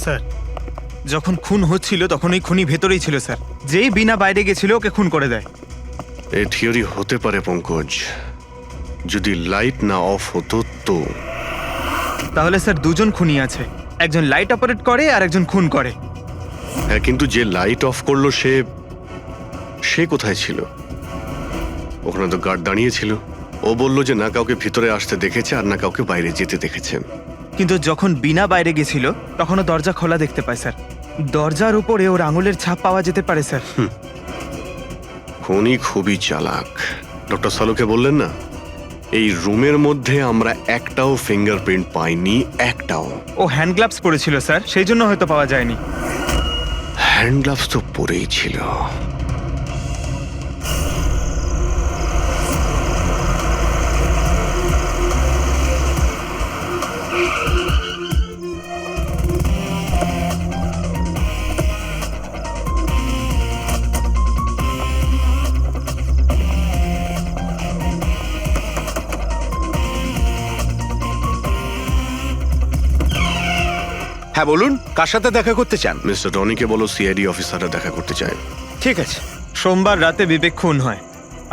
Sir যখন খুন হচ্ছিল তখন ওই খুনি ভেতরেই ছিল স্যার। যেই বিনা বাইরে গেছিল ওকে খুন করে দেয়। এই থিওরি হতে পারে পঙ্কজ, যদি লাইট না অফ হতো তো। তাহলে স্যার দুজন খুনি আছে, একজন লাইট অপারেট করে আর একজন খুন করে। হ্যাঁ, কিন্তু যে লাইট অফ করলো সে কোথায় ছিল? ওখানে তো গার্ড দাঁড়িয়ে ছিল। ও বললো যে না কাউকে ভিতরে আসতে দেখেছে আর না কাউকে বাইরে যেতে দেখেছে। কিন্তু যখন বিনা বাইরে গেছিল তখনও দরজা খোলা দেখতে পায় স্যার। দরজার উপরে ওর আঙুলের ছাপ পাওয়া যেতে পারে স্যার। খুনি খুবই চালাক। ডক্টর সালুকে বললেন না, এই রুমের মধ্যে আমরা একটাও ফিঙ্গারপ্রিন্ট পাইনি, একটাও। ও হ্যান্ড গ্লাভস পরেছিল স্যার, সেই জন্য হয়তো পাওয়া যায়নি। হ্যান্ড গ্লাভস তো পরেই ছিল। হ্যাঁ বলুন, কার সাথে দেখা করতে চান? মিস্টার রনিকে বলো সিআইডি অফিসাররা দেখা করতে চায়। ঠিক আছে। সোমবার রাতে বিবেক খুন হয়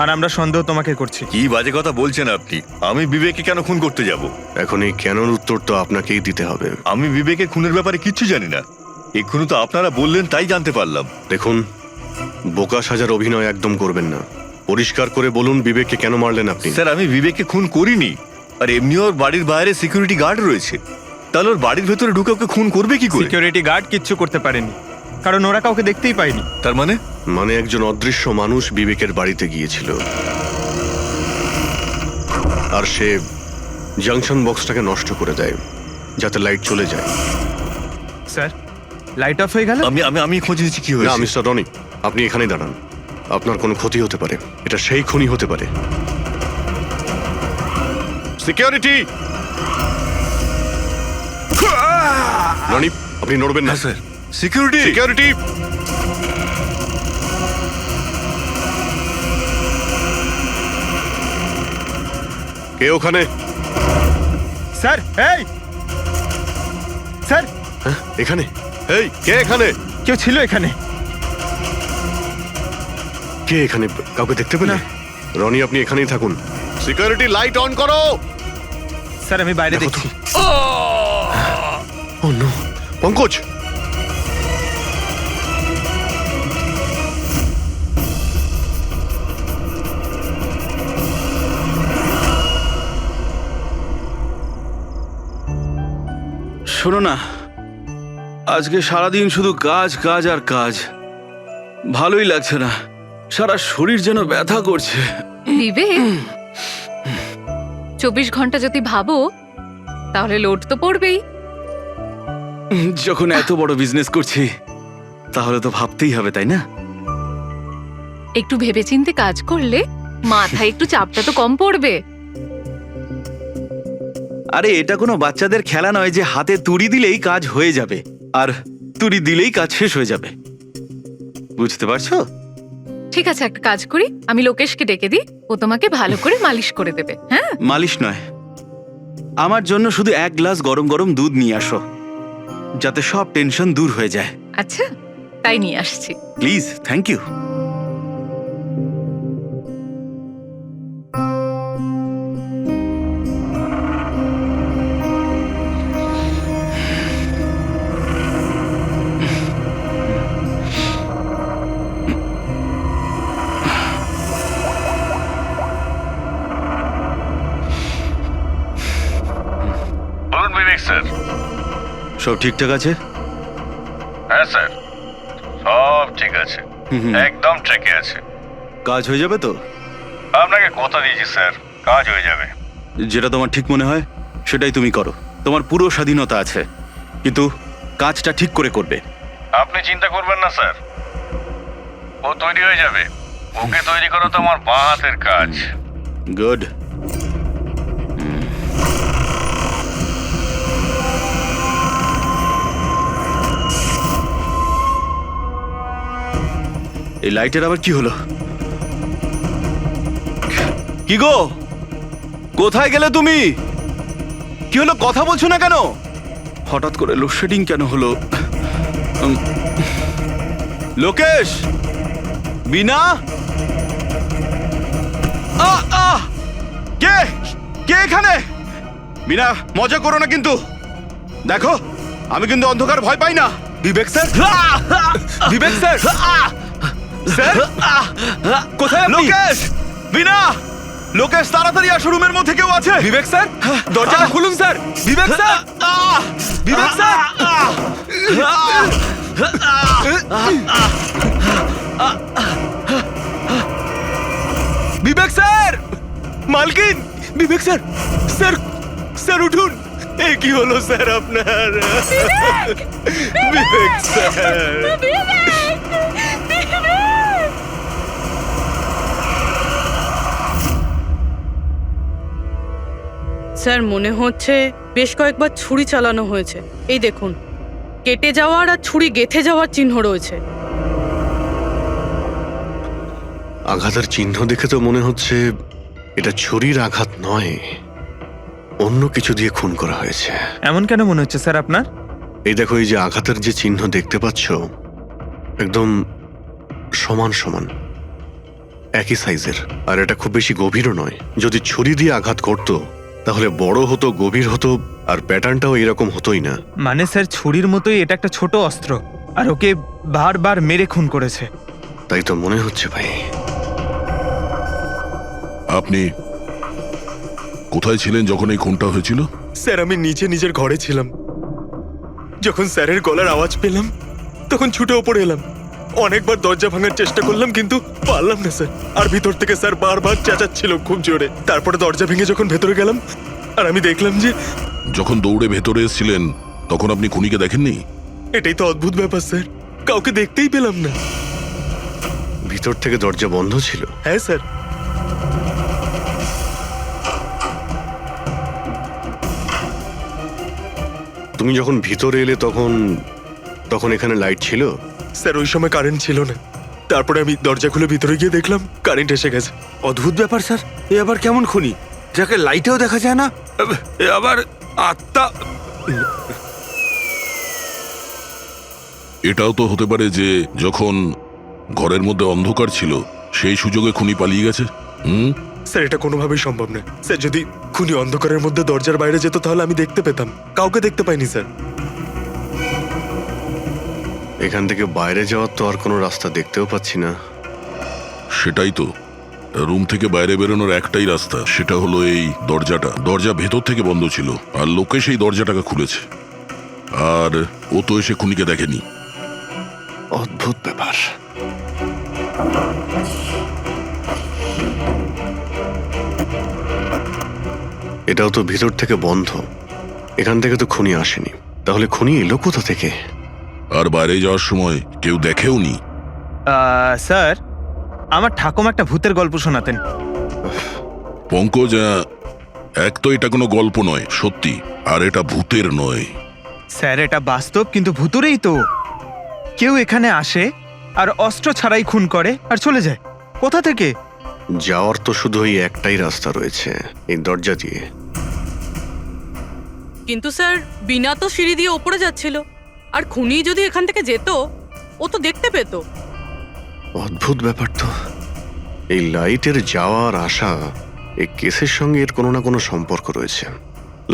আর আমরা সন্দেহ তোমাকে করছি। কি বাজে কথা বলছেন আপনি? আমি বিবেককে কেন খুন করতে যাব? এখন এই কেনর উত্তর তো আপনাকেই দিতে হবে। আমি বিবেকের খুনের ব্যাপারে কিচ্ছু জানি না। এক্ষুনি তো আপনারা বললেন তাই জানতে পারলাম। দেখুন, বোকা সাজার অভিনয় একদম করবেন না। পরিষ্কার করে বলুন বিবেককে কেন মারলেন আপনি? স্যার, আমি বিবেককে খুন করিনি। আর এমনি ওর বাড়ির বাইরে সিকিউরিটি গার্ড রয়েছে, তাহলে ওর বাড়ির ভেতরে ঢুকে ওকে খুন করবে কি করে? সিকিউরিটি গার্ড কিচ্ছু করতে পারেনি, কারণ ওরা কাউকে দেখতেই পায়নি। তার মানে একজন অদৃশ্য মানুষ বিবেকের বাড়িতে গিয়েছিল আর সে জাংশন বক্সটাকে নষ্ট করে দেয় যাতে লাইট চলে যায়। স্যার, লাইট অফ হয়ে গেল। আমি আমি আমি খোঁজ নিচ্ছি কি না হয়েছে। মিস্টার রনি, আপনি এখানেই দাঁড়ান। আপনার কোনো ক্ষতি হতে পারে, এটা সেই খুনি হতে পারে। সিকিউরিটি! রনি, আপনি নড়বেন না। হ্যাঁ স্যার। সিকিউরিটি! সিকিউরিটি! কে ওখানে? স্যার, এই স্যার, হ্যাঁ, এখানে। এই, কে এখানে? কেউ ছিল এখানে। কে এখানে? কাউকে দেখতে পেলে? রনি, আপনি এখানেই থাকুন। সিকিউরিটি, লাইট অন করো। স্যার, আমি বাইরে দেখো তো। দেখছি। ও নো, পঙ্কজ! শোনো না, আজকে সারাদিন শুধু কাজ কাজ আর কাজ। ভালোই লাগছে না, সারা শরীর যেন ব্যথা করছে। বিবেক, 24 ঘন্টা যদি ভাবো তাহলে লোড তো পড়বেই। যখন এত বড় বিজনেস করছি তাহলে তো ভাবতেই হবে, তাই না? একটু ভেবেচিন্তে কাজ করলে মাথায় একটু চাপটা তো কম পড়বে। আরে এটা কোনো বাচ্চাদের খেলা নয় যে হাতে তুড়ি দিলেই কাজ হয়ে যাবে আর তুড়ি দিলেই কাজ শেষ হয়ে যাবে। বুঝতে পারছো? ঠিক আছে, একটা কাজ করি, আমি লোকেশকে ডেকে দিই, ও তোমাকে ভালো করে মালিশ করে দেবে। হ্যাঁ, মালিশ নয়, আমার জন্য শুধু 1 গ্লাস গরম গরম দুধ নিয়ে আসো, যাতে সব টেনশন দূর হয়ে যায়। আচ্ছা, তাই নিয়ে আসছি। Please, thank you. বলুন বিবেক স্যার। সব ঠিকঠাক আছে? হ্যাঁ স্যার, সব ঠিক আছে, একদম ট্র্যাকে আছে। কাজ হয়ে যাবে তো? আপনাকে কথা দিয়েছি স্যার, কাজ হয়ে যাবে। যেটা তোমার ঠিক মনে হয় সেটাই তুমি করো, তোমার পুরো স্বাধীনতা আছে, কিন্তু কাজটা ঠিক করে করবে। আপনি চিন্তা করবেন না স্যার, ও তৈরি হয়ে যাবে। ওকে তৈরি করা তো আমার বাঁ হাতের কাজ। গুড। এই লাইটের আবার কি হলো? কি গো, কোথায় গেলে তুমি? কি হলো, কথা বলছো না কেন? হঠাৎ করে লোডশেডিং কেন হলো? লোকেশ, বিনা, কে কে এখানে? বিনা, মজা করো না কিন্তু। দেখো, আমি কিন্তু অন্ধকার ভয় পাই না। বিবেক স্যার, বিবেক স্যার, স্যার কোথায়? লোকেশ, বিনা, লোকেশ তাড়াতাড়ি আসো, রুমের মধ্যে কেউ আছে। বিবেক স্যার, দরজাটা খুলুন স্যার। বিবেক স্যার, বিবেক স্যার, বিবেক স্যার, মালকিন, বিবেক স্যার, স্যার, স্যার উঠুন। এ কি হলো স্যার আপনার? বিবেক স্যার, স্যার মনে হচ্ছে বেশ কয়েকবার ছুরি চালানো হয়েছে। এই দেখুন, কেটে যাওয়ার আর ছুরি গেঁথে যাওয়ার চিহ্ন রয়েছে। আঘাতের চিহ্ন দেখে তো মনে হচ্ছে এটা ছুরির আঘাত নয়, অন্য কিছু দিয়ে খুন করা হয়েছে। এমন কেন মনে হচ্ছে স্যার আপনার? এই দেখো, এই যে আঘাতের যে চিহ্ন দেখতে পাচ্ছ, একদম সমান সমান, একই সাইজের। আর এটা খুব বেশি গভীরও নয়। যদি ছুরি দিয়ে আঘাত করতো তাহলে বড় হতো, গভীর হতো, আর প্যাটার্নটাও এরকম হতোই না। মানে স্যার ছুরির মতোই এটা একটা ছোট অস্ত্র, আর ওকে বারবার মেরে খুন করেছে। তাই তো মনে হচ্ছে ভাই। আপনি কোথায় ছিলেন যখন এই খুনটা হয়েছিল? স্যার আমি নিচে নিজের ঘরে ছিলাম। যখন স্যারের গলার আওয়াজ পেলাম তখন ছুটে ওপরে এলাম। অনেকবার দরজা ভাঙার চেষ্টা করলাম কিন্তু পারলাম না স্যার। আর ভিতর থেকে স্যার বারবার চেঁচাচ্ছিল খুব জোরে। তারপরে দরজা ভেঙে যখন ভেতরে গেলাম আর আমি দেখলাম যে যখন দৌড়ে ভেতরে এসেছিলেন তখন আপনি খুনিকে দেখেননি? এটাই তো অদ্ভুত ব্যাপার স্যার, কাউকে দেখতেই পেলাম না। ভিতর থেকে দরজা বন্ধ ছিল? হ্যাঁ স্যার। তুমি যখন ভিতরে এলে তখন তখন এখানে লাইট ছিল? স্যার ওই সময় কারেন্ট ছিল না। তারপরে আমি দরজা খুলে ভিতরে গিয়ে দেখলাম কারেন্ট এসে গেছে। অদ্ভুত ব্যাপার স্যার। এ আবার কেমন খুনি যাকে লাইটেও দেখা যায় না? এ আবার আত্মা। এটাও তো হতে পারে যে যখন ঘরের মধ্যে অন্ধকার ছিল সেই সুযোগে খুনি পালিয়ে গেছে। স্যার এটা কোনোভাবেই সম্ভব না স্যার। যদি খুনি অন্ধকারের মধ্যে দরজার বাইরে যেত তাহলে আমি দেখতে পেতাম। কাউকে দেখতে পাইনি স্যার। এখান থেকে বাইরে যাওয়ার তো আর কোনো রাস্তা দেখতেও পাচ্ছি না। সেটাই তো, রুম থেকে বাইরে বেরোনোর একটাই রাস্তা, সেটা হলো এই দরজাটা। দরজা ভেতর থেকে বন্ধ ছিল আর লোকে সেই দরজাটাকে খুলেছে। আর ও তো এসে খুনিকে দেখেনি। অদ্ভুত ব্যাপার। এটাও তো ভিতর থেকে বন্ধ, এখান থেকে তো খুনি আসেনি। তাহলে খুনি এলো কোথা থেকে? আর বাইরে যাওয়ার সময় কেউ দেখেও নি। স্যার আমার ঠাকুমা একটা ভূতের গল্প শোনাতেন। পঙ্কজ, এক তো এটা কোনো গল্প নয়, সত্যি। আর এটা ভূতের নয়। স্যার এটা বাস্তব, কিন্তু ভূতুরেই তো। কেউ এখানে আসে আর অস্ত্র ছাড়াই খুন করে আর চলে যায়। কোথা থেকে? যাওয়ার তো শুধু ওই একটাই রাস্তা রয়েছে, এই দরজা দিয়ে। কিন্তু স্যার বিনা তো সিঁড়ি দিয়ে ওপরে যাচ্ছিল, আর খুনি যদি এখান থেকে যেত ও তো দেখতে পেত। অদ্ভুত ব্যাপার তো। এই লাইটের যাওয়ার আসা, এই কেসের সঙ্গে এর কোনো না কোনো সম্পর্ক রয়েছে।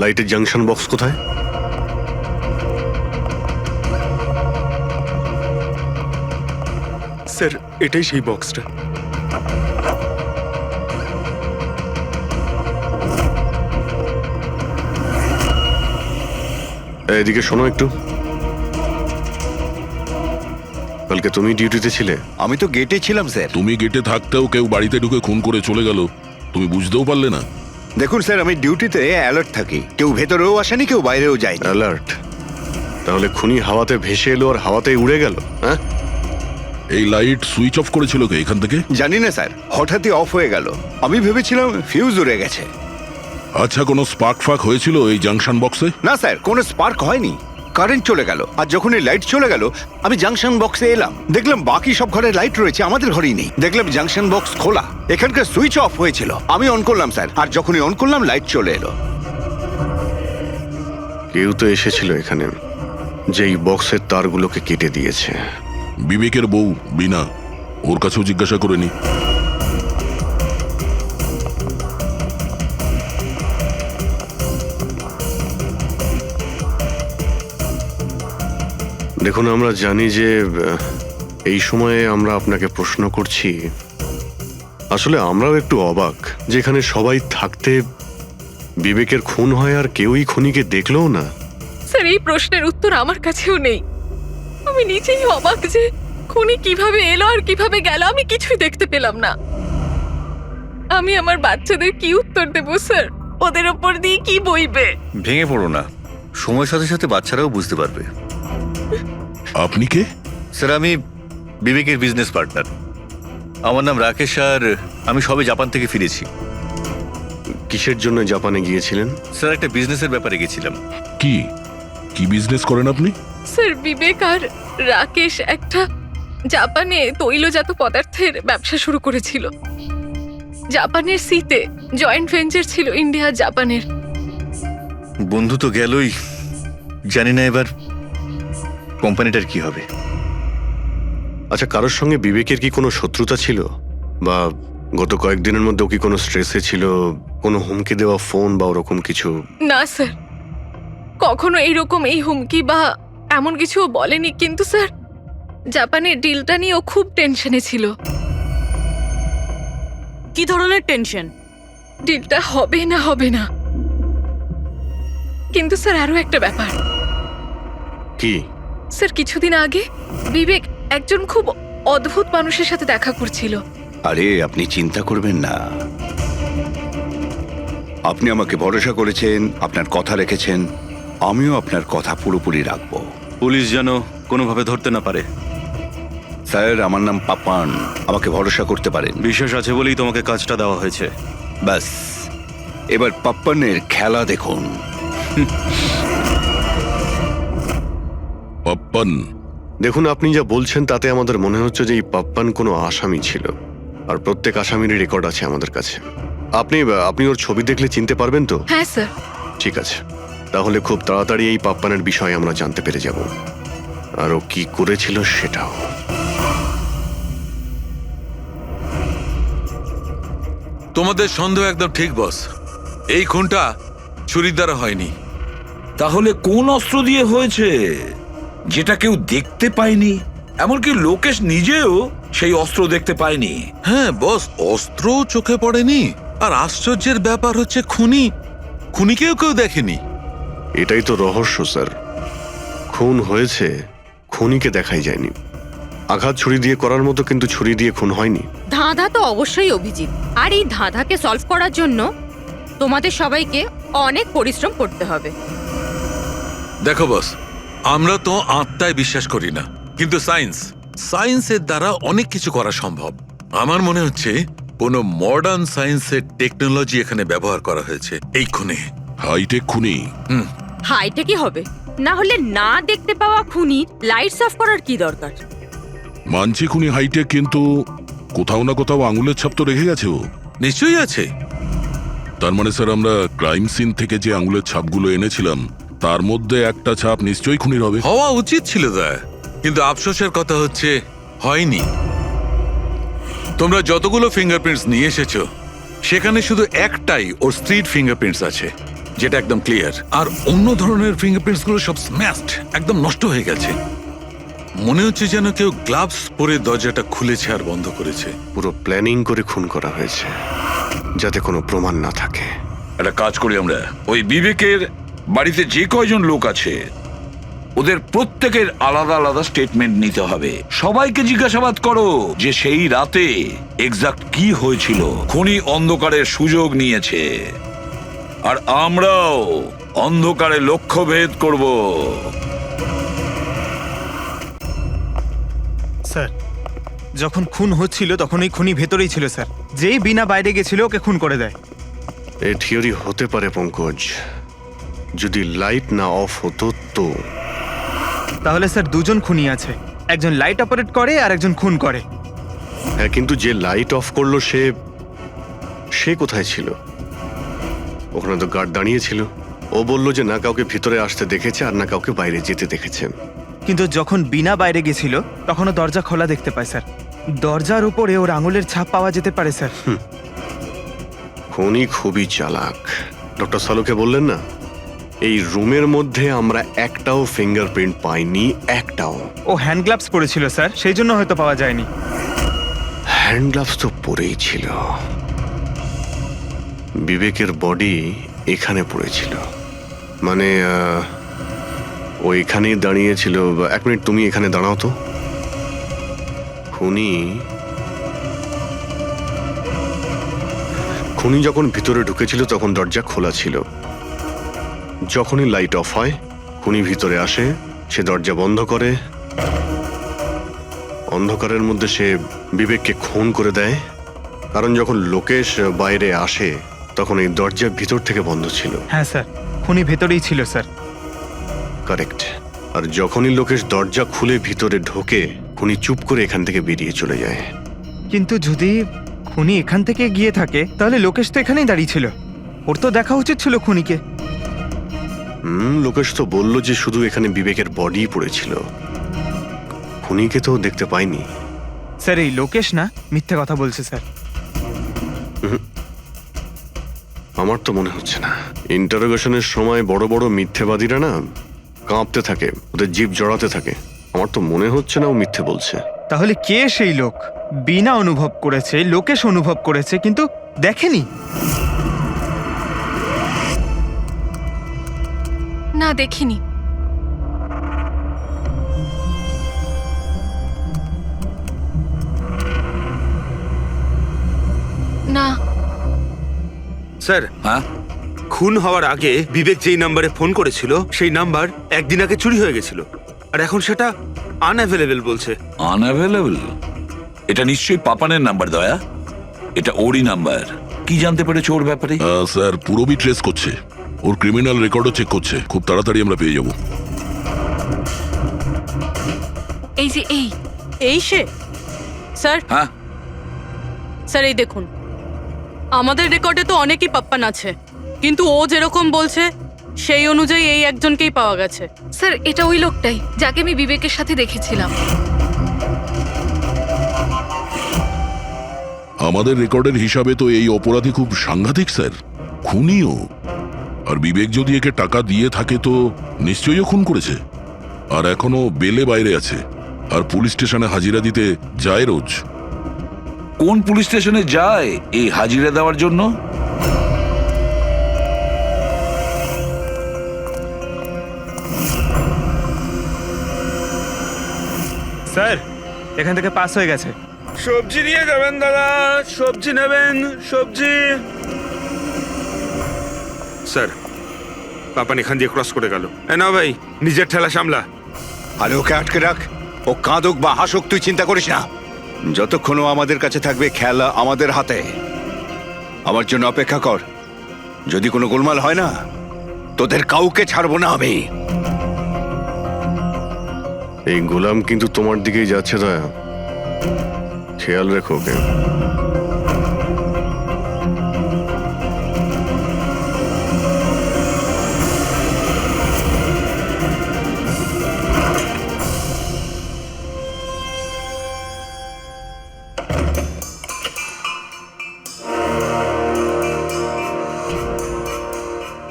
লাইটের জাংশন বক্স কোথায়? স্যার এটাই সেই বক্সটা। এদিকে শোনো একটু। কালকে তুমি ডিউটিতে ছিলে? আমি তো গেটে ছিলাম স্যার। তুমি গেটে থাকতেও কেউ বাড়িতে ঢুকে খুন করে চলে গেল, তুমি বুঝতেও পারলে না? দেখুন স্যার, আমি ডিউটিতে অ্যালার্ট থাকি। কেউ ভেতরেও আসেনি, কেউ বাইরেও যায়নি। অ্যালার্ট? তাহলে খুনি হাওয়াতে ভেসে এলো আর হাওয়াতেই উড়ে গেল? হ্যাঁ, এই লাইট সুইচ অফ করেছিল কে এখান থেকে? জানি না স্যার, হঠাৎই অফ হয়ে গেল। আমি ভেবেছিলাম ফিউজ উড়ে গেছে। আচ্ছা, কোনো স্পার্ক ফাক হয়েছিল এই জাংশন বক্সে? না স্যার, কোনো স্পার্ক হয়নি। কারেন্ট চলে গেল, আর যখন এই লাইট চলে গেল আমি জাংশন বক্সে এলাম, দেখলাম বাকি সব ঘরে লাইট রয়েছে, আমাদের ঘরেই নেই। দেখলাম জাংশন বক্স খোলা, এখানকার সুইচ অফ হয়েছিল। আমি অন করলাম স্যার, আর যখনই অন করলাম লাইট চলে এলো। কেউ তো এসেছিল এখানে, যেই বক্সের তারগুলোকে কেটে দিয়েছে। বিবেকের বউ বিনা, ওর কাছেও জিজ্ঞাসা করে নি। দেখুন, আমরা জানি যে এই সময়ে আমরা আপনাকে প্রশ্ন করছি। আসলে আমরাও একটু অবাক, যেখানে সবাই থাকতে বিবেকের খুন হয় আর কেউই খুনিকে দেখলও না। স্যার, এই প্রশ্নের উত্তর আমার কাছেও নেই। আমি নিজেই অবাক যে খুনি কিভাবে এলো আর কিভাবে গেল, আমি কিছুই দেখতে পেলাম না। আমি আমার বাচ্চাদের কি উত্তর দেব স্যার? ওদের ওপর দিয়ে কি বইবে? ভেঙে পড়ো না, সময়ের সাথে সাথে বাচ্চারাও বুঝতে পারবে। আপনি কে? স্যার, আমি বিবেকের বিজনেস পার্টনার। আমার নাম রাকেশ, আর আমি সবে জাপান থেকে ফিরেছি। কিসের জন্য জাপানে গিয়েছিলেন? স্যার, একটা বিজনেসের ব্যাপারে গেছিলাম। কি কি বিজনেস করেন আপনি? স্যার, বিবেক আর রাকেশ একটা জাপানে তৈলজাত পদার্থের ব্যবসা শুরু করেছিল। জাপানের সিতে জয়েন্ট ভেঞ্চার ছিল ইন্ডিয়া জাপানের। বন্ধু তো গেলই, জানি না এবার কোম্পানিটার কি হবে। আচ্ছা, কারোর সঙ্গে বিবেকের কি কোনো শত্রুতা ছিল, বা গত কয়েকদিনের মধ্যে ও কি কোনো স্ট্রেসে ছিল, কোনো হুমকি দেওয়া ফোন বা ওরকম কিছু? না স্যার, কখনো এইরকম এই হুমকি বা এমন কিছু ও বলেনি। কিন্তু স্যার, জাপানের ডিলটা নিয়ে ও খুব টেনশনে ছিল। কি ধরনের টেনশন? ডিলটা হবে না হবে না। কিন্তু স্যার, আরো একটা ব্যাপার। কি? স্যার, কিছুদিন আগে বিবেক একজন খুব অদ্ভুত মানুষের সাথে দেখা করছিল। আরে আপনি চিন্তা করবেন না, আপনি আমাকে ভরসা করেছেন, আপনার কথা রেখেছেন, আমিও আপনার কথা পুরোপুরি রাখবো। পুলিশ যেন কোনোভাবে ধরতে না পারে। স্যার, আমার নাম পাপান, আমাকে ভরসা করতে পারেন। বিশ্বাস আছে বলেই তোমাকে কাজটা দেওয়া হয়েছে। ব্যাস, এবার পাপ্পানের খেলা দেখুন। পাপ্পান? দেখুন, আপনি যা বলছেন তাতে আমাদের মনে হচ্ছে যে এই পাপ্পান কোনো আসামি ছিল, আর প্রত্যেক আসামিরই রেকর্ড আছে আমাদের কাছে। আপনি ওর ছবি দেখলে চিনতে পারবেন তো? হ্যাঁ স্যার। ঠিক আছে, তাহলে খুব তাড়াতাড়ি এই পাপ্পানের বিষয়ে আমরা জানতে পেরে যাব, আর ও কি করেছিল সেটাও। তোমাদের সন্দেহ একদম ঠিক বস। এই খুনটা ছুরির দ্বারা হয়নি। তাহলে কোন অস্ত্র দিয়ে হয়েছে, যেটা কেউ দেখতে পায়নি? এমনকি লোকেশ নিজেও সেই অস্ত্র দেখতে পায়নি। হ্যাঁ বস, অস্ত্র চোখে পড়েনি, আর আশ্চর্যের ব্যাপার হচ্ছে খুনিকেও কেউ দেখেনি। এটাই তো রহস্য স্যার, খুন হয়েছে, খুনিকে দেখাই যায়নি। আঘাত ছুরি দিয়ে করার মতো, কিন্তু ছুরি দিয়ে খুন হয়নি। ধাঁধা তো অবশ্যই অভিজিৎ, আর এই ধাঁধাকে সলভ করার জন্য তোমাদের সবাইকে অনেক পরিশ্রম করতে হবে। দেখো বস, আমরা তো আত্মায় বিশ্বাস করি না, কিন্তু সায়েন্সের দ্বারা অনেক কিছু করা সম্ভব। আমার মনে হচ্ছে কোনো মডার্ন সায়েন্সের টেকনোলজি এখানে ব্যবহার করা হয়েছে এই খুনে। হাইটেক খুনি? হাইটেকই হবে, না হলে না দেখতে পাওয়া খুনি লাইটস অফ করার কি দরকার? মানছি খুনি হাইটেক, কিন্তু কোথাও না কোথাও আঙুলের ছাপ তো রেখে গেছে ও। নিশ্চয়ই আছে। তার মানে স্যার, আমরা ক্রাইম সিন থেকে যে আঙুলের ছাপগুলো এনেছিলাম তার মধ্যে একটা ছাপ নিশ্চয়ই খুনির হবে। হওয়া উচিত ছিল দয়া, কিন্তু আফসোসের কথা হচ্ছে হয়নি। তোমরা যতগুলো ফিঙ্গারপ্রিন্টস নিয়ে এসেছো সেখানে শুধু একটাই ওর স্ট্রিট ফিঙ্গারপ্রিন্টস আছে, যেটা একদম ক্লিয়ার। আর অন্য ধরনের ফিঙ্গারপ্রিন্টস গুলো সব স্ম্যাশড, একদম নষ্ট হয়ে গেছে। মনে হচ্ছে যেন কেউ গ্লাভস পরে দরজাটা খুলেছে আর বন্ধ করেছে। পুরো প্ল্যানিং করে খুন করা হয়েছে, যাতে কোনো প্রমাণ না থাকে। একটা কাজ করি আমরা, ওই বিবেকের বাড়িতে যে কয়জন লোক আছে ওদের প্রত্যেকের আলাদা আলাদা স্টেটমেন্ট নিতে হবে। সবাইকে জিজ্ঞাসাবাদ করো যে সেই রাতে এক্সাক্ট কি হয়েছিল। খুনি অন্ধকারের সুযোগ নিয়েছে, আর আমরাও অন্ধকারে লক্ষ্যভেদ করব। স্যার, যখন খুন হচ্ছিল তখন এই খুনি ভেতরেই ছিল স্যার। যেই বিনা বাইরে গেছিল ওকে খুন করে দেয়। এই থিওরি হতে পারে পঙ্কজ, যদি লাইট না অফ হতো তো। তাহলে স্যার দুজন খুনি আছে, একজন লাইট অপারেট করে আর একজন খুন করে। হ্যাঁ, কিন্তু যে লাইট অফ করলো সে কোথায় ছিল? ওখানে তো গার্ড দাঁড়িয়ে ছিল। ও বলল যে না কাউকে ভিতরে আসতে দেখেছে আর না কাউকে বাইরে যেতে দেখেছে। কিন্তু যখন বিনা বাইরে গেছিল তখনও দরজা খোলা দেখতে পায় স্যার। দরজার উপরে ওর আঙুলের ছাপ পাওয়া যেতে পারে স্যার। খুনি খুবই চালাক। ডক্টর সালুকে বললেন না, এই রুমের মধ্যে আমরা একটাও ফিঙ্গারপ্রিন্ট পাইনি, একটাও। ও হ্যান্ড গ্লাভস পরেছিল স্যার, সেই জন্য হয়তো পাওয়া যায়নি। হ্যান্ড গ্লাভস তো পরেই ছিল। বিবেকের বডি এখানে পড়েছিল, মানে ও এখানেই দাঁড়িয়েছিল। এক মিনিট, তুমি এখানে দাঁড়াও তো। খুনি যখন ভিতরে ঢুকেছিল তখন দরজা খোলা ছিল। যখনই লাইট অফ হয় খুনি ভিতরে আসে, সে দরজা বন্ধ করে। অন্ধকারের মধ্যে সে বিবেককে খুন করে দেয়, কারণ যখন লোকেশ বাইরে আসে তখন এই দরজা ভিতর থেকে বন্ধ ছিল। হ্যাঁ স্যার, খুনি ভেতরেই ছিল স্যার। কারেক্ট। আর যখনই লোকেশ দরজা খুলে ভিতরে ঢোকে খুনি চুপ করে এখান থেকে বেরিয়ে চলে যায়। কিন্তু যদি খুনি এখান থেকে গিয়ে থাকে তাহলে লোকেশ তো এখানেই দাঁড়িয়ে ছিল, ওর তো দেখা উচিত ছিল খুনিকে। লোকেশ তো বলল যে শুধু এখানে বিবেকের বডি পড়েছিল, খুনিকে তো দেখতে পাইনি। স্যার এই লোকেশ না মিথ্যে কথা বলছে স্যার। আমার তো মনে হচ্ছে না। ইন্টারোগেশনের সময় বড় বড় মিথ্যেবাদীরা না কাঁপতে থাকে, ওদের জিভ জড়াতে থাকে। আমার তো মনে হচ্ছে না ও মিথ্যে বলছে। তাহলে কে সেই লোক? বিনা অনুভব করেছে, লোকেশ অনুভব করেছে কিন্তু দেখেনি। না, দেখিনি। না। স্যার, হ্যাঁ, খুন হওয়ার আগে বিবেক যেই নাম্বারে ফোন করেছিল সেই নাম্বার একদিন আগে চুরি হয়ে গেছিল, আর এখন সেটা আনঅ্যাভেলেবেল বলছে। আনঅ্যাভেলেবল? এটা নিশ্চয়ই পাপানের নাম্বার দয়া। এটা ওরই নাম্বার। কি জানতে পেরেছো ওর ব্যাপারে? স্যার পুরোবি ট্রেস করছে, ওর ক্রিমিনাল রেকর্ডও চেক করছে। খুব তাড়াতাড়ি আমরা পেয়ে যাব। এই যে এই সে? স্যার, হ্যাঁ, স্যার এই দেখুন, আমাদের রেকর্ডে তো অনেকই পাপ্পান আছে, কিন্তু ও যেরকম বলছে সেই অনুযায়ী এই একজনকেই পাওয়া গেছে। স্যার, এটা ওই লোকটাই যাকে আমি বিবেকের সাথে দেখেছিলাম। আমাদের রেকর্ডের হিসাবে তো এই অপরাধী খুব সাংঘাতিক স্যার, খুনিও। আর বিবেক যদি একে টাকা দিয়ে থাকে তো নিশ্চয়ই ও খুন করেছে। আর এখনো বেলে বাইরে আছে, আর পুলিশ স্টেশনে হাজিরা দিতে যায় রোজ। কোন পুলিশ স্টেশনে যায় এই হাজিরা দেওয়ার জন্য? স্যার এখান থেকে পাস হয়ে গেছে। সবজি নিয়ে যাবেন দাদা, সবজি নেবেন, সবজি। স্যার, পাপান এখান দিয়ে ক্রস করে গেল। না ভাই, নিজের ঠেলা সামলা। আরে ওকে আটকে রাখ, ও কাঁদুক বা হাসুক তুই চিন্তা করিস না। যতক্ষণ ও আমাদের কাছে থাকবে খেলা আমাদের হাতে। আমার জন্য অপেক্ষা কর, যদি কোনো গোলমাল হয় না তোদের কাউকে ছাড়বো না আমি। এই গোলাম কিন্তু তোমার দিকেই যাচ্ছে দয়া, খেয়াল রেখো ওকে।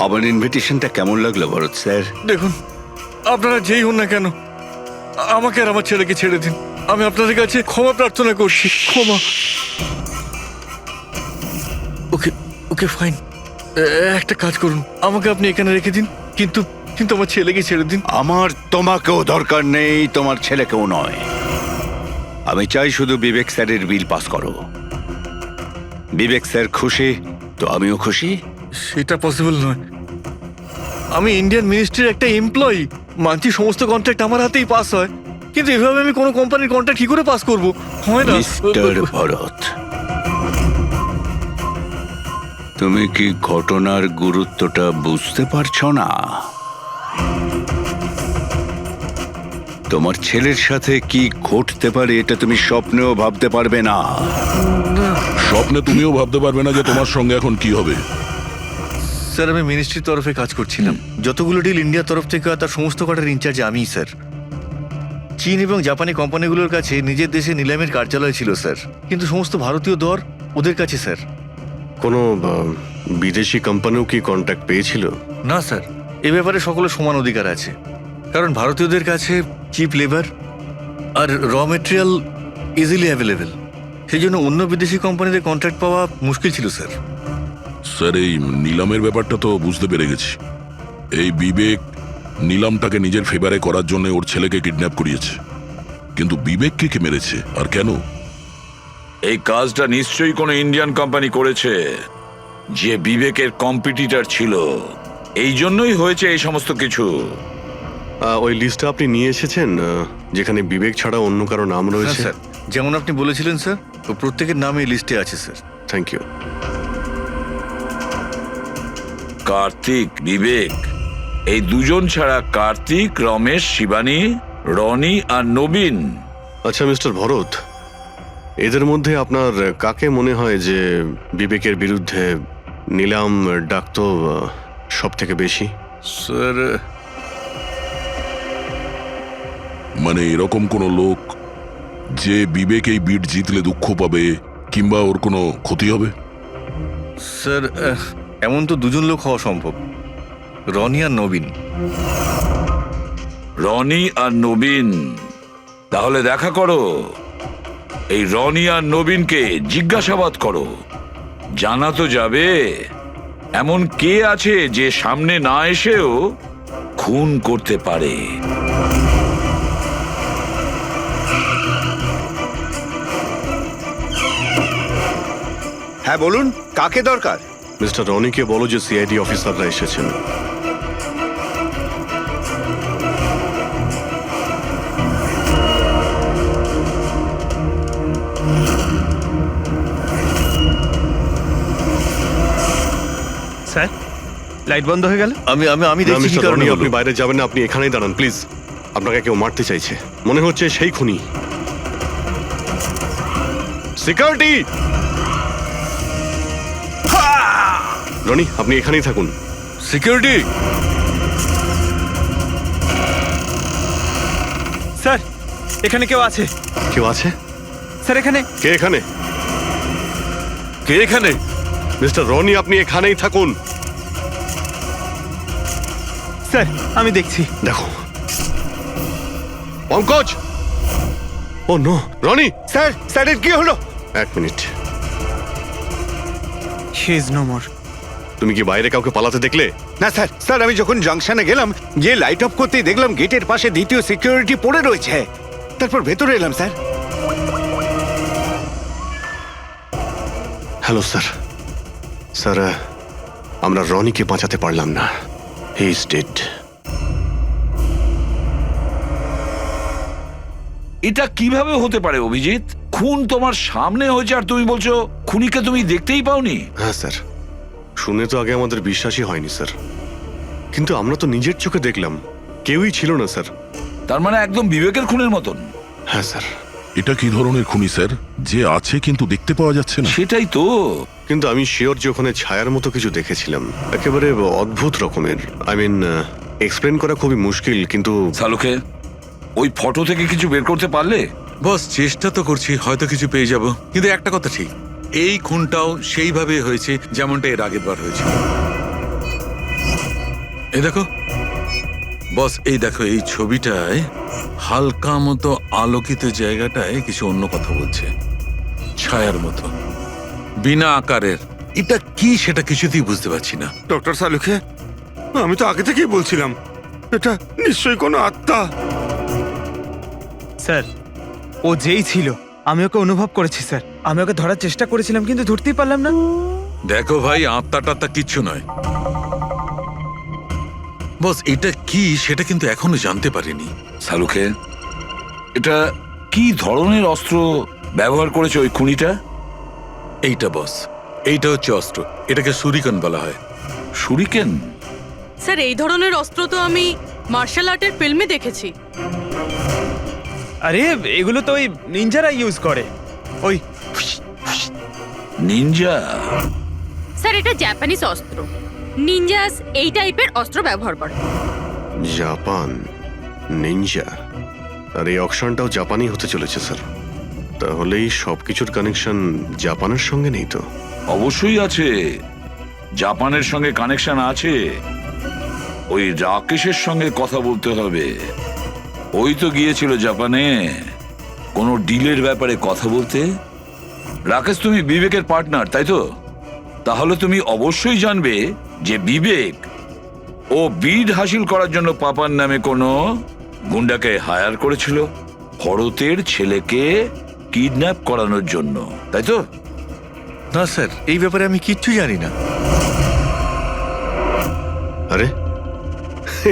আমার ইনভিটেশনটা কেমন লাগলো ভরত স্যার? দেখুন, আপনারা যেই হন না কেন আমাকে আর আমার ছেলেকে ছেড়ে দিন। আমি আপনাদের কাছে ক্ষমা প্রার্থনা করছি, ক্ষমা। ওকে ওকে ফাইন, একটা কাজ করুন, আমাকে আপনি এখানে রেখে দিন, কিন্তু কিন্তু আমার ছেলেকে ছেড়ে দিন। আমার তোমাকেও দরকার নেই, তোমার ছেলেকেও নয়। আমি চাই শুধু বিবেক স্যারের বিল পাস করো। বিবেক স্যার খুশি তো আমিও খুশি। সেটা পসিবল নয়। আমি ইন্ডিয়ান মিনিস্ট্রির একটা এমপ্লয়ি, মানছি সমস্ত কন্ট্রাক্ট আমার হাতেই পাস হয়, কিন্তু এভাবে আমি কোনো কোম্পানির কন্ট্রাক্ট কি করে পাস করব? হয় না। মিস্টার ভরত, তুমি কি ঘটনার গুরুত্বটা বুঝতে পারছো না? তোমার ছেলের সাথে কি ঘটতে পারে এটা তুমি স্বপ্নেও ভাবতে পারবে না। স্বপ্নে তুমিও ভাবতে পারবে না যে তোমার সঙ্গে এখন কি হবে। স্যার আমি মিনিস্ট্রির তরফে কাজ করছিলাম। যতগুলো ডিল ইন্ডিয়ার তরফ থেকে হয় তার সমস্ত কটার ইনচার্জ আমিই স্যার। চীন এবং জাপানি কোম্পানিগুলোর কাছে নিজের দেশে নিলামের কার্যালয় ছিল স্যার, কিন্তু সমস্ত ভারতীয় দর ওদের কাছে স্যার। কোনো বিদেশি কোম্পানিও কি কন্ট্যাক্ট পেয়েছিল? না স্যার, এ ব্যাপারে সকলের সমান অধিকার আছে, কারণ ভারতীয়দের কাছে চিপ লেবার আর র মেটেরিয়াল ইজিলি অ্যাভেলেবেল। সেই জন্য অন্য বিদেশি কোম্পানিদের কন্ট্রাক্ট পাওয়া মুশকিল ছিল স্যার। স্যার এই নিলামের ব্যাপারটা তো বুঝতে পেরে গেছি। এই বিবেক নিলামটাকে নিজের ফেভারে করার জন্য ওর ছেলেকে কিডন্যাপ করিয়েছে, কিন্তু বিবেককে কে মেরেছে আর কেন? এই কাজটা নিশ্চয়ই কোনো ইন্ডিয়ান কোম্পানি করেছে, যে বিবেকের কম্পিটিটর ছিল। এই জন্যই হয়েছে এই সমস্ত কিছু। ওই লিস্টটা আপনি নিয়ে এসেছেন যেখানে বিবেক ছাড়া অন্য কারো নাম হ্যাঁ রয়েছে? স্যার, যেমন আপনি বলেছিলেন স্যার, তো প্রত্যেকের নাম এই লিস্টে আছে sir. Thank you. Kartik, Bibek, এই দুজন ছাড়া কার্তিক, রমেশ, শিবানী, রনি আর নবীন। আচ্ছা মিস্টার ভরত, এদের মধ্যে আপনার কাকে মনে হয় যে বিবেকের বিরুদ্ধে নিলাম ডাকতো সব থেকে বেশি? স্যার মানে এরকম কোনো লোক যে বিবেক এই বিট জিতলে দুঃখ পাবে কিংবা ওর কোনো ক্ষতি হবে? স্যার এমন তো দুজন লোক হওয়া সম্ভব, রনি আর নবীন। রনি আর নবীন? তাহলে দেখা করো, এই রনি আর নবীনকে জিজ্ঞাসাবাদ করো। জানা তো যাবে এমন কে আছে যে সামনে না এসেও খুন করতে পারে। হ্যাঁ বলুন, কাকে দরকার? মিস্টার রনিকে বলো যে সিআইডি অফিসাররা এসেছেন। স্যার, লাইট বন্ধ হয়ে গেল। আমি আমি আমি না দেখছি কি মিস্টার কারণে রনি, হলো। আপনি বাইরে যাবেন না, আপনি এখানেই দাঁড়ান প্লিজ। আপনাকে কেউ মারতে চাইছে, মনে হচ্ছে সেই খুনি। সিকিউরিটি! রনি, আপনি এখানেই থাকুন। সিকিউরিটি! স্যার, এখানে কেউ আছে। কেউ আছে? স্যার এখানে। কে এখানে? কে এখানে? মিস্টার রনি, আপনি এখানেই থাকুন। স্যার আমি দেখছি। দেখো Pankaj! Oh no, Rony! Sir, স্যারের কি হলো? এক minute, he is no more. তুমি কি বাইরে কাউকে পালাতে দেখলে? না স্যার, স্যার আমি যখন জাংশনে গেলাম, যে লাইট অফ করতেই দেখলাম গেটের পাশে দ্বিতীয় সিকিউরিটি পড়ে রয়েছে। তারপর ভেতরে এলাম স্যার। Hello sir. স্যার, আমরা রনিকে বাঁচাতে পারলাম না। He is dead. এটা কিভাবে হতে পারে অভিজিৎ? খুন তোমার সামনে হয়েছে আর তুমি বলছো খুনিকে তুমি দেখতেই পাওনি? হ্যাঁ স্যার, শুনে তো আগে আমাদের বিশ্বাসই হয়নি স্যার, কিন্তু আমরা তো নিজের চোখে দেখলাম কেউই ছিল না স্যার। তার মানে একদম বিবেকের খুনের মতন। হ্যাঁ স্যার। এটা কি ধরনের খুনি স্যার, যে আছে কিন্তু দেখতে পাওয়া যাচ্ছে না? সেটাই তো। কিন্তু আমি শিওর যে ওখানে ছায়ার মতো কিছু দেখেছিলাম, একেবারে অদ্ভুত রকমের। আই মিন এক্সপ্লেন করা খুবই মুশকিল, কিন্তু সালুকে ওই ফটো থেকে কিছু বের করতে পারলে? বস চেষ্টা তো করছি, হয়তো কিছু পেয়ে যাব। কিন্তু একটা কথা ঠিক, এই খুনটাও সেইভাবে হয়েছে যেমনটা এর আগের বার হয়েছে। এই দেখো বস, এই দেখো এই ছবিটায় হালকা মতো আলোকিত জায়গাটায় কিছু অন্য কথা বলছে, ছায়ার মতো, বিনা আকারের। এটা কি সেটা কিছুতেই বুঝতে পারছি না। ডক্টর সালুখে, আমি তো আগে থেকেই বলছিলাম এটা নিশ্চয়ই কোনো আত্মা। স্যার, ও যেই ছিল আমি ওকে অনুভব করেছি স্যার। আমি ওকে ধরার চেষ্টা করেছিলাম কিন্তু ধরতেই পারলাম না। দেখো ভাই, আত্মা টাত্মা কিচ্ছু নয়। বস এটা কি সেটা কিন্তু এখনো জানতে পারিনি। সালুকে, এটা কি ধরনের অস্ত্র ব্যবহার করেছে ওই খুনিটা? এইটা বস, এইটা হচ্ছে অস্ত্র, এটাকে সুরিকন বলা হয়। শুরিকেন? স্যার এই ধরনের অস্ত্র তো আমি মার্শাল আর্টের ফিল্মে দেখেছি। আরে এগুলো তো ওই নিনজারা ইউজ করে। ওই নিনজা? স্যার এটা জাপানিজ অস্ত্র। নিনজাস এই টাইপের অস্ত্র ব্যবহার করে। জাপান নিনজা, আর এই অকশনটাও জাপানি হতে চলেছে স্যার। তাহলে এই সবকিছুর কানেকশন জাপানের সঙ্গে নেই তো? অবশ্যই আছে, জাপানের সঙ্গে কানেকশন আছে। ওই রাকেশের সঙ্গে কথা বলতে হবে। ওই তো গিয়েছিল জাপানে কোনো ডিলের ব্যাপারে কথা বলতে। রাকেশ, তুমি বিবেকের পার্টনার তাই তো? তাহলে তুমি অবশ্যই জানবে যে বিবেক ও বিড হাসিল করার জন্য পাপার নামে কোনো গুন্ডাকে হায়ার করেছিল ভরতের ছেলেকে কিডন্যাপ করানোর জন্য, তাই তো? না স্যার, এই ব্যাপারে আমি কিচ্ছু জানি না। আরে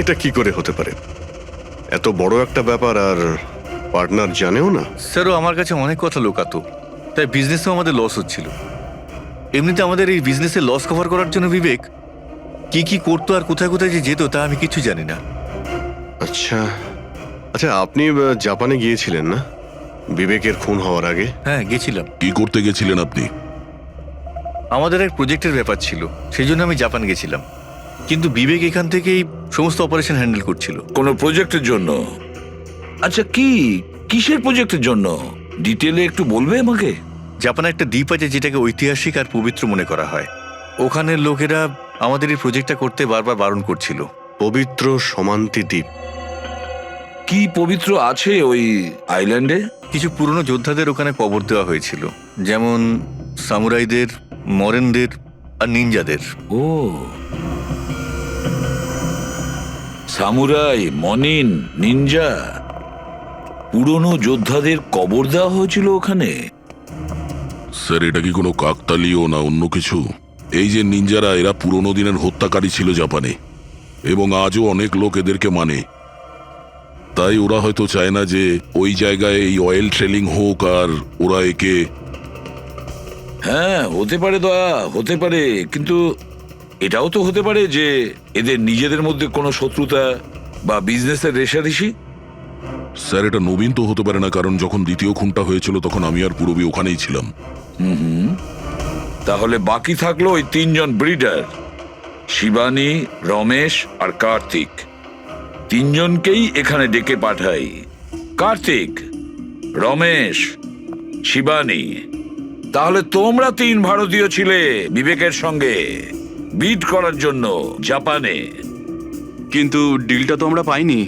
এটা কি করে হতে পারে? এত বড় একটা ব্যাপার আর পার্টনার জানেও না? স্যারও আমার কাছে অনেক কথা লুকাতো, তাই বিজনেসেও আমাদের লস হচ্ছিল। এমনিতে আমাদের এই বিজনেসে লস কভার করার জন্য বিবেক কি কি করতো আর কোথায় কোথায় যে যেত তা আমি কিছু জানি না। আচ্ছা আচ্ছা, আপনি জাপানে গিয়েছিলেন না বিবেকের খুন হওয়ার আগে? হ্যাঁ, গেছিলাম। কি করতে গেছিলেন আপনি? আমাদের এক প্রজেক্টের ব্যাপার ছিল, সেই জন্য আমি জাপান গেছিলাম। কিন্তু বিবেক এখান থেকেই সমস্ত অপারেশন হ্যান্ডেল করছিল। কোনো প্রজেক্টের জন্য? আচ্ছা, কিসের প্রজেক্টের জন্য ডিটেলে একটু বলবে আমাকে? জাপানে একটা দ্বীপ আছে যেটাকে ঐতিহাসিক আর পবিত্র মনে করা হয়। ওখানের লোকেরা আমাদের এই প্রজেক্টটা করতে বারবার বারণ করছিল। পবিত্র সমান্তি দ্বীপ? কি পবিত্র আছে ওই আইল্যান্ডে? কিছু পুরনো যোদ্ধাদের ওখানে কবর দেওয়া হয়েছিল, যেমন সামুরাইদের, মরেনদের আর নিনজাদের। ও, সামুরাই, মনিন, নিনজা, পুরনো যোদ্ধাদের কবর দেওয়া হয়েছিল ওখানে। স্যার, এটা কি কোনো কাকতালীয় না অন্য কিছু? এই যে নিনজারা, এরা পুরনো দিনের হত্যাকারী ছিল জাপানে, এবং আজও অনেক লোক এদেরকে মানে। তাই ওরা হয়তো চায় না যে ওই জায়গায় এই অয়েল ট্রেলিং হোক, আর ওরা একে... হ্যাঁ, হতে পারে দয়া, হতে পারে। কিন্তু এটাও তো হতে পারে যে এদের নিজেদের মধ্যে কোনো শত্রুতা বা বিজনেসের রেষারেষি। স্যার, এটা নবীন তো হতে পারে না, কারণ যখন দ্বিতীয় খুনটা হয়েছিল তখন আমি আর পূরবী ওখানেই ছিলাম। তাহলে বাকি থাকলো ওই তিনজন ব্রিডার, শিবানী, রমেশ আর কার্তিক। তিনজনকেই এখানে ডেকে পাঠাই। কার্তিক, রমেশ, শিবানী, তাহলে তোমরা তিন ভারতীয় ছিলে বিবেকের সঙ্গে বিট করার জন্য জাপানে। কিন্তু ডিলটা তো আমরা পাইনি।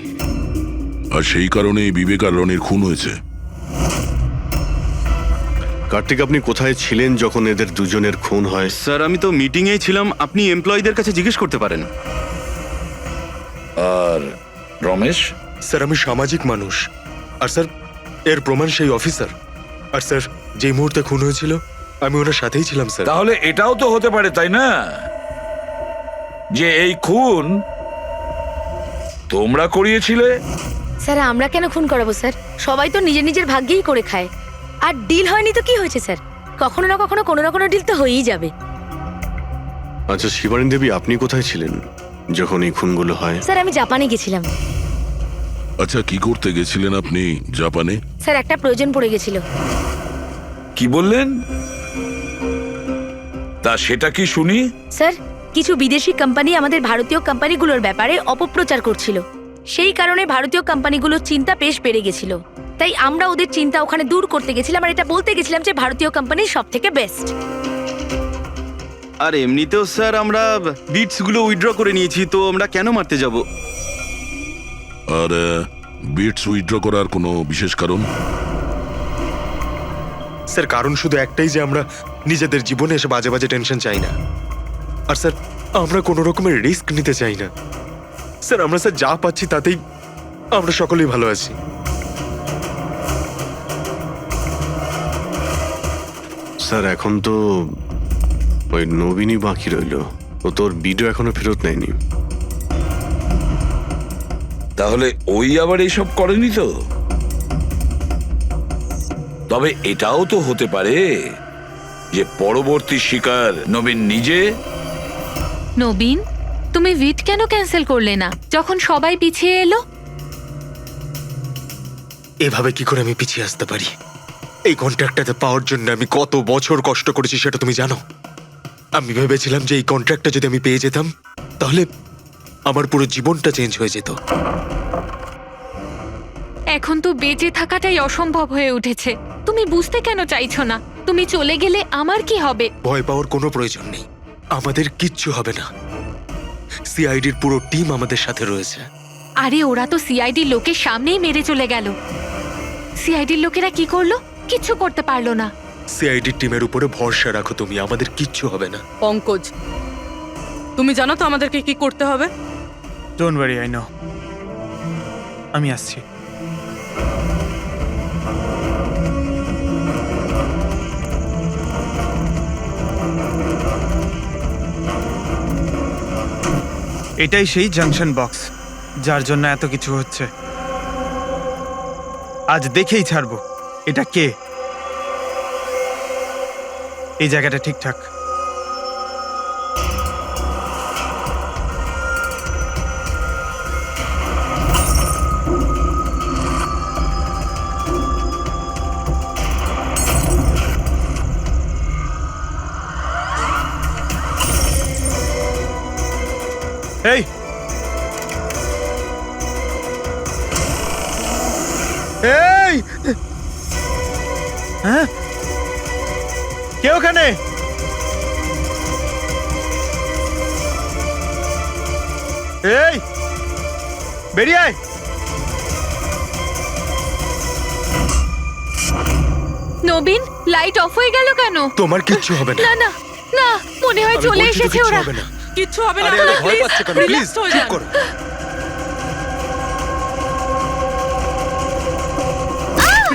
আর সেই কারণেই বিবেক আর রনির খুন হয়েছে। কার্তিক, আপনি কোথায় ছিলেন যখন এদের দুজনের খুন হয়? স্যার, আমি তো মিটিংয়েই ছিলাম, আপনি এমপ্লয়ীদের কাছে জিজ্ঞেস করতে পারেন। আর রমেশ? স্যার, আমি সামাজিক মানুষ, আর স্যার এর প্রমাণ সেই অফিসার। আর স্যার, যে মুহূর্তে খুন হয়েছিল আমি ওনার সাথেই ছিলাম স্যার। তাহলে এটাও তো হতে পারে, তাই না, যে এই খুন তোমরা করিয়েছিলে? স্যার, আমরা কেন খুন করাবো স্যার? সবাই তো নিজের নিজের ভাগ্যেই করে খায়। আর ডিল হয়নি তো কি হয়েছে স্যার? কখনো না কখনো কোনো না কোনো ডিল তো হয়েই যাবে। আচ্ছা শিবানী দেবী, আপনি কোথায় ছিলেন যখন এই খুনগুলো হয়? স্যার, আমি জাপানে গেছিলাম। আচ্ছা, কি করতে গেছিলেন আপনি জাপানে? স্যার, একটা প্রয়োজন পড়ে গেছিল। কি বললেন? তা সেটা কি শুনি? স্যার, কিছু বিদেশি কোম্পানি আমাদের ভারতীয় কোম্পানিগুলোর ব্যাপারে অপপ্রচার করছিল। সেই কারণে ভারতীয় কোম্পানিগুলোর চিন্তা বেশ বেড়ে গেছিল। তাই আমরা ওদের চিন্তা ওখানে দূর করতে গেছিলাম, আর এটা বলতে গেছিলাম যে ভারতীয় কোম্পানি সব থেকে বেস্ট। আর এমনিতেও স্যার আমরা বিটসগুলো উইথড্র করে নিয়েছি, তো আমরা কেন মারতে যাব? আর বিটস উইথড্র করার কোনো বিশেষ কারণ? স্যার, কারণ শুধু একটাই যে আমরা নিজেদের জীবনে এসে বাজে বাজে টেনশন চাই না। আর স্যার, আমরা কোনো রকমের রিস্ক নিতে চাই না। স্যার, আমরা স্যার যা পাচ্ছি তাতেই আমরা সকলেই ভালো আছি। স্যার, এখন তো ওই নবীনই বাকি রইল। ও তোর ভিডিও এখনো ফেরত নেয়নি। তাহলে ওই আবার এইসব করেনি তো? তবে এটাও তো হতে পারে যে পরবর্তী শিকার নবীন নিজে। নবীন, তুমি ভিট কেন ক্যান্সেল করলে না যখন সবাই পিছিয়ে এলো? এভাবে কি করে আমি পিছিয়ে আসতে পারি? এই কন্ট্রাক্টটাতে পাওয়ার জন্য আমি কত বছর কষ্ট করেছি সেটা তুমি জানো। আমি ভেবেছিলাম যে এই কন্ট্রাক্টটা যদি আমি পেয়ে যেতাম তাহলে আমার পুরো জীবনটা চেঞ্জ হয়ে যেত। এখন তো বেঁচে থাকাটাই অসম্ভব হয়ে উঠেছে। তুমি বুঝতে কেন চাইছো না? তুমি চলে গেলে আমার কি হবে? ভয় পাওয়ার কোনো প্রয়োজন নেই, আমাদের কিচ্ছু হবে না। সিআইডির পুরো টিম আমাদের সাথে রয়েছে। আরে ওরা তো সিআইডি লোকের সামনেই মেরে চলে গেল। সিআইডির লোকেরা কি করলো? কিচ্ছু করতে পারলো না। সিআইডির টিমের উপরে ভরসা রাখো তুমি, আমাদের কিচ্ছু হবে না। পঙ্কজ, তুমি জানো তো আমাদেরকে কি করতে হবে? Don't worry, I know. আমি আসছি। এটাই সেই জাংশন বক্স যার জন্য এত কিছু হচ্ছে। আজ দেখেই ছাড়বো এটা কে। এই জায়গাটা ঠিকঠাক। এই এই হ্যাঁ, কে ওখানে? এই বেরিয়ে আয়। নবীন, লাইট অফ হয়ে গেল কেন? তোমার কিচ্ছু হবে না। না না না, মনে হয় আমি চলে বলছি তো এসেছে কিচ্ছু ওরা। হবে না। কিচ্ছু হবে না। আরে আরে ভয় পাচ্ছে কেন? প্লিজ রিল্যাক্স হয়ে চুপ যান। করো।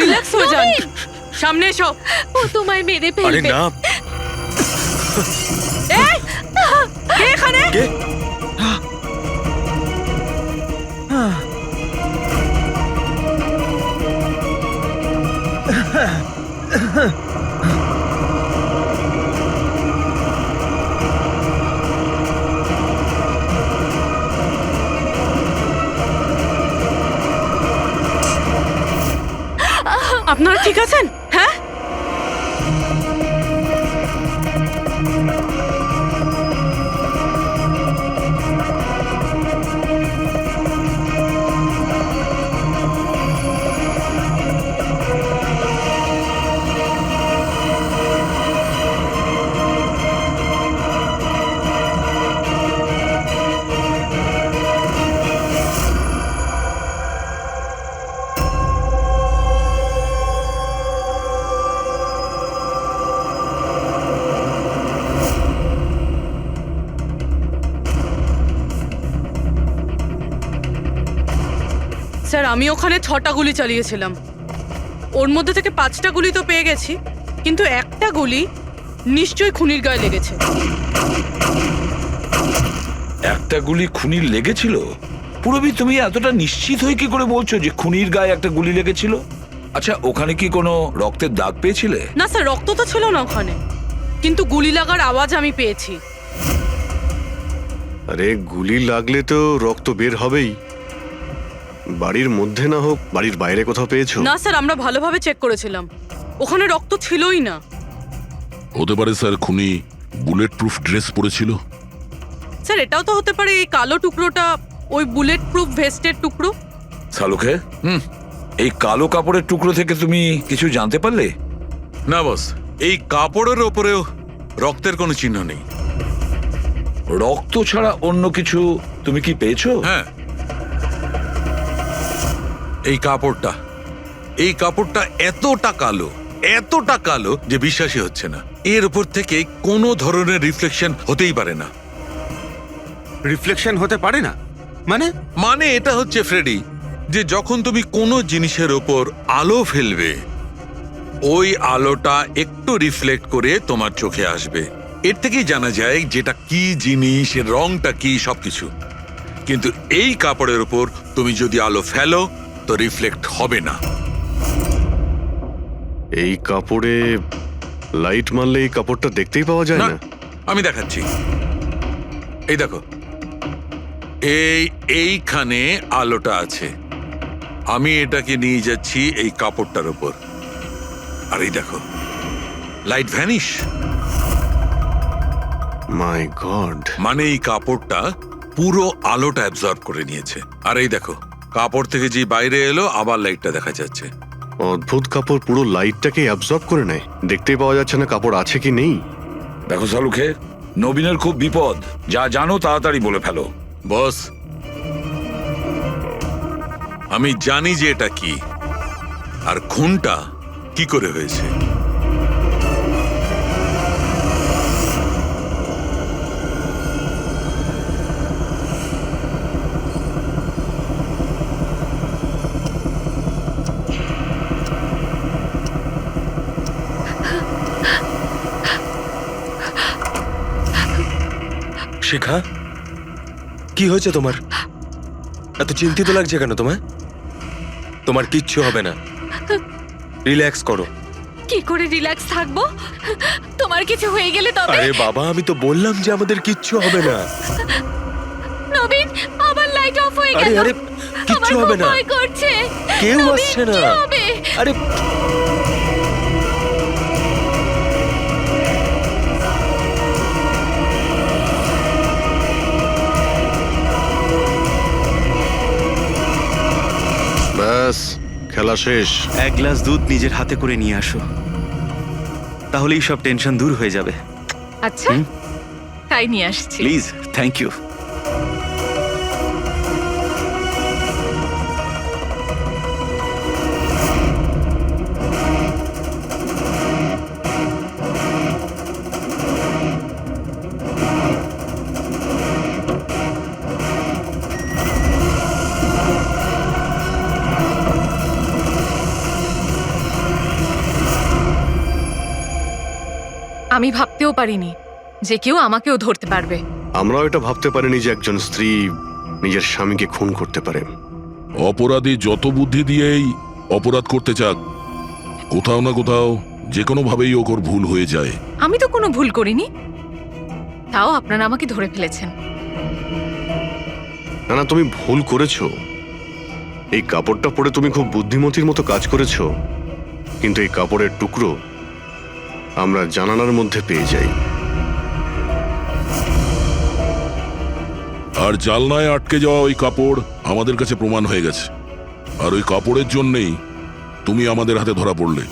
রিল্যাক্স হয়ে যান। সামনে এসো। ও তোমায় মেরে আরে ফেলবে। না। এই, কে এখানে? কে? আপনারা ঠিক আছেন? হ্যাঁ, স্যার আমি ওখানে 6টা গুলি চালিয়েছিলাম। ওর মধ্যে থেকে 5টা গুলি তো পেয়ে গেছি, কিন্তু একটা গুলি নিশ্চয়ই খুনির গায়ে লেগেছে। একটা গুলি খুনির লেগেছিল? পুরবি, তুমি এতটা নিশ্চিত হয়ে কি করে বলছো যে খুনির গায়ে একটা গুলি লেগেছিল? আচ্ছা, ওখানে কি কোনো রক্তের দাগ পেয়েছিলে? না স্যার, রক্ত তো ছিল না ওখানে, কিন্তু গুলি লাগার আওয়াজ আমি পেয়েছি। আরে গুলি লাগলে তো রক্ত বের হবেই। বাড়ির মধ্যে না হোক, বাড়ির বাইরে কোথাও পেয়েছো? না স্যার, আমরা ভালোভাবে চেক করেছিলাম, ওখানে রক্ত ছিলই না। হতে পারে স্যার খুনি বুলেট প্রুফ ড্রেস পরেছিল। স্যার এটাও তো হতে পারে এই কালো টুকরোটা ওই বুলেট প্রুফ ভেস্টের টুকরো। শালুকে, এই কালো কাপড়ের টুকরো থেকে তুমি কিছু জানতে পারলে? না বস, এই কাপড়ের ওপরেও রক্তের কোনো চিহ্ন নেই। রক্ত ছাড়া অন্য কিছু তুমি কি পেয়েছো? হ্যাঁ, এই কাপড়টা এতটা কালো যে বিশ্বাসই হচ্ছে না। এর উপর থেকে কোনো ধরনের রিফ্লেকশন হতেই পারে না। রিফ্লেকশন হতে পারে না মানে এটা হচ্ছে ফ্রেডি, যে যখন তুমি কোনো জিনিসের ওপর আলো ফেলবে, ওই আলোটা একটু রিফ্লেক্ট করে তোমার চোখে আসবে। এর থেকেই জানা যায় যেটা কি জিনিস, এর রংটা কি, সবকিছু। কিন্তু এই কাপড়ের উপর তুমি যদি আলো ফেলো তো রিফ্লেক্ট হবে না। এই কাপড়ে লাইট মারলে এই কাপড়টা দেখতেই পাওয়া যায় না, না। আমি দেখাচ্ছি। এই দেখো, এইখানে আলোটা আছে। আমি এটাকে নিয়ে যাচ্ছি এই কাপড়টার উপর, আর এই দেখো লাইট ভ্যানিশ। মাই গড, মানে এই কাপড়টা পুরো আলোটা অ্যাবজর্ব করে নিয়েছে। আর এই দেখো, কাপড় থেকে যে বাইরে এলো আবার লাইটটা দেখা যাচ্ছে। অদ্ভুত, কাপড় পুরো লাইটটাকে অ্যাবজর্ব করে নেয়। দেখতেই পাওয়া যাচ্ছে না কাপড় আছে কি নেই। দেখো শালুখে, নবীনের খুব বিপদ। যা জানো তাড়াতাড়ি বলে ফেলো। বস, আমি জানি যে এটা কি, আর খুনটা কি করে হয়েছে। শিখা, কি হয়েছে তোমার? এত চিন্তিত লাগছে কেন তোমায়? তোমার কিচ্ছু হবে না, রিল্যাক্স করো। কি করে রিল্যাক্স থাকবো? তোমার কিছু হয়ে গেলে তবে? আরে বাবা, আমি তো বললাম যে আমাদের কিচ্ছু হবে না। নবীন, আবার লাইট অফ হয়ে আরে গেল। আরে, কিচ্ছু আমার হবে খুব না, ভয় করছে। কেউ নবীন, আসছে না। কি হবে? আরে ব্যাস, খেলা শেষ। এক গ্লাস দুধ নিজের হাতে করে নিয়ে আসো, তাহলেই সব টেনশন দূর হয়ে যাবে। আচ্ছা, তাই নিয়ে আসছি। Please, thank you. আমি ভাবতেও পারিনি যে কেউ আমাকেও ধরতে পারবে। আমরাও এটা ভাবতে পারিনি যে একজন স্ত্রী নিজের স্বামীকে খুন করতে পারে। অপরাধী যত বুদ্ধি দিয়েই অপরাধ করতে চাক, কোথাও না কোথাও যে কোনো ভাবেই ওর ভুল হয়ে যায়। আমি তো কোনো ভুল করিনি, তাও আপনারা আমাকে ধরে ফেলেছেন। না না, তুমি ভুল করেছো। এই কাপড়টা পরে তুমি খুব বুদ্ধিমতীর মতো কাজ করেছো, কিন্তু এই কাপড়ের টুকরো আমরা জানালার মধ্যে পেয়ে যাই। আর জালনায় আটকে যাওয়া ওই কাপড় আমাদের কাছে প্রমাণ হয়ে গেছে, আর ওই কাপড়ের জন্যেই তুমি আমাদের হাতে ধরা পড়লে।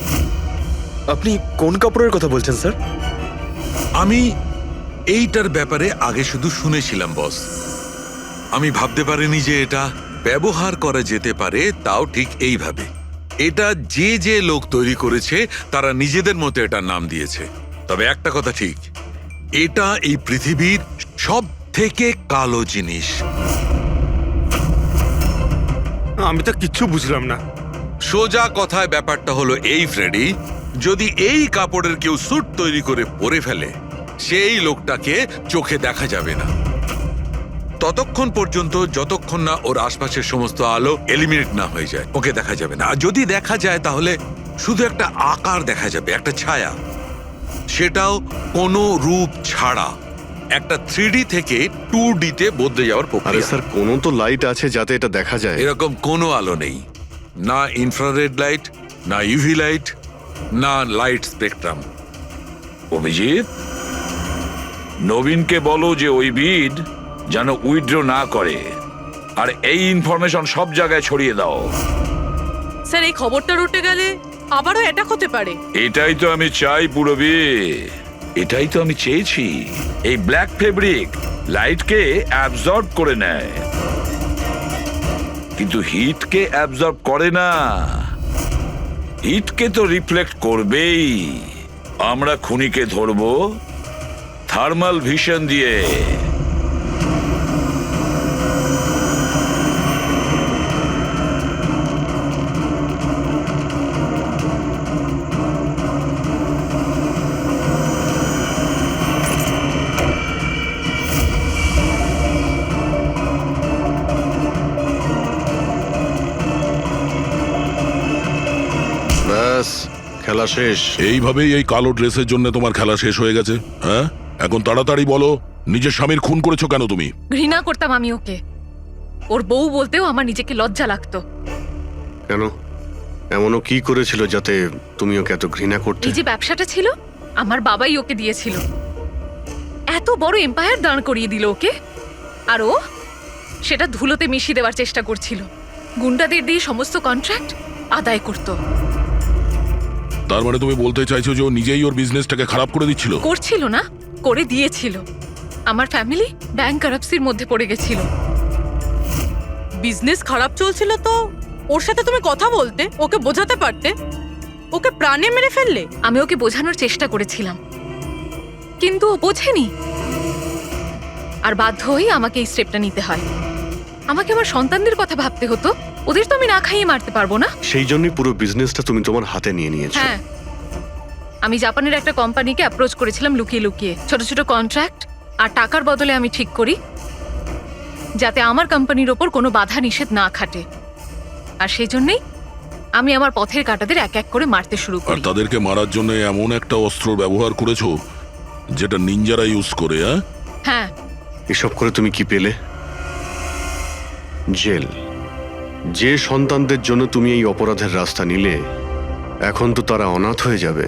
আপনি কোন কাপড়ের কথা বলছেন স্যার? আমি এইটার ব্যাপারে আগে শুধু শুনেছিলাম বস। আমি ভাবতে পারিনি যে এটা ব্যবহার করা যেতে পারে, তাও ঠিক এইভাবে। এটা যে যে লোক তৈরি করেছে তারা নিজেদের মতো এটার নাম দিয়েছে। তবে একটা কথা ঠিক, এটা এই পৃথিবীর সব থেকে কালো জিনিস। আমি তো কিচ্ছু বুঝলাম না। সোজা কথায় ব্যাপারটা হলো এই ফ্রেডি, যদি এই কাপড়ের কেউ স্যুট তৈরি করে পরে ফেলে, সেই লোকটাকে চোখে দেখা যাবে না ততক্ষণ পর্যন্ত, যতক্ষণ না ওর আশপাশের সমস্ত আলো এলিমিনেট না হয়ে যায়। ওকে দেখা যাবে না। আর যদি দেখা যায় তাহলে শুধু একটা আকার দেখা যাবে, একটা ছায়া, সেটাও কোনো রূপ ছাড়া। একটা 3D থেকে 2D তে বদলে যাওয়ার আরে প্রক্রিয়া। স্যার, কোনো তো লাইট আছে যাতে এটা দেখা যায়। এরকম কোনো আলো নেই, না ইনফ্রারেড লাইট, না ইউভি লাইট, না লাইট স্পেকট্রাম। অভিজিৎ, নবীনকে বলো যে ওই বিড যেন উইথড্র না করে, আর এই ইনফরমেশন সব জায়গায় ছড়িয়ে দাও। স্যার, এই খবরটা রটে গেলে আবারও অ্যাটাক হতে পারে। এটাই তো আমি চাই পুরবি, এটাই তো আমি চেয়েছি। এই ব্ল্যাক ফেব্রিক লাইটকে অ্যাবজর্ব করে নেয়, কিন্তু হিটকে অ্যাবজর্ব করে না। হিটকে তো রিফ্লেক্ট করবেই। আমরা খুনিকে ধরবো থার্মাল ভিশন দিয়ে। ব্যাস, খেলা শেষ। এইভাবেই এই কালো ড্রেসের জন্য তোমার খেলা শেষ হয়ে গেছে? হ্যাঁ, এখন তাড়াতাড়ি বলো, নিজের স্বামীর খুন করেছো কেন তুমি? ঘৃণা করতাম আমি ওকে। ওর বউ বলতেও আমার নিজেকে লজ্জা লাগতো। কেন? এমনও কি করেছিল যাতে তুমি ওকে এত ঘৃণা করতে? এই যে ব্যবসাটা ছিল, আমার বাবাই ওকে দিয়েছিল। এত বড় এম্পায়ার দাঁড় করিয়ে দিল ওকে, আর ও সেটা ধুলোতে মিশিয়ে দেওয়ার চেষ্টা করছিল। গুন্ডাদের দিয়ে সমস্ত কন্ট্রাক্ট আদায় করত। তার মানে তুমি বলতে চাইছো যে ও নিজেই ওর বিজনেসটাকে খারাপ করে দিচ্ছিল? করছিল না, করে দিয়েছিল। আমার ফ্যামিলি ব্যাংক কারাপসির মধ্যে পড়ে গেছিল। বিজনেস খারাপ চলছিল তো ওর সাথে তুমি কথা বলতে, ওকে বোঝাতে পারতে। ওকে প্রাণে মেরে ফেললে। আমি ওকে বোঝানোর চেষ্টা করেছিলাম, কিন্তু ও বোঝেনি। আর বাধ্য হয়ে আমাকে এই স্টেপটা নিতে হয়। আমাকে আমার সন্তানদের কথা ভাবতে হতো, ওদের তো আমি না খাইয়ে মারতে পারবো না। সেই জন্যই পুরো বিজনেসটা তুমি তোমার হাতে নিয়ে নিয়েছো। হ্যাঁ, আমি জাপানের একটা কোম্পানিকে অ্যাপ্রোচ করেছিলাম লুকিয়ে লুকিয়ে। ছোট ছোট কন্ট্রাক্ট আর টাকার বদলে আমি ঠিক করি যাতে আমার কোম্পানির ওপর কোনো বাধা নিষেধ না খাটে। আর সেই জন্যই আমি আমার পথের কাঁটাদের এক এক করে মারতে শুরু আর করি। তাদেরকে মারার জন্য এমন একটা অস্ত্র ব্যবহার করেছো যেটা নিনজারা ইউজ করে? হ্যাঁ, এসব করে তুমি কি পেলে? জেল। যে সন্তানদের জন্য তুমি এই অপরাধের রাস্তা নিলে, এখন তো তারা অনাথ হয়ে যাবে।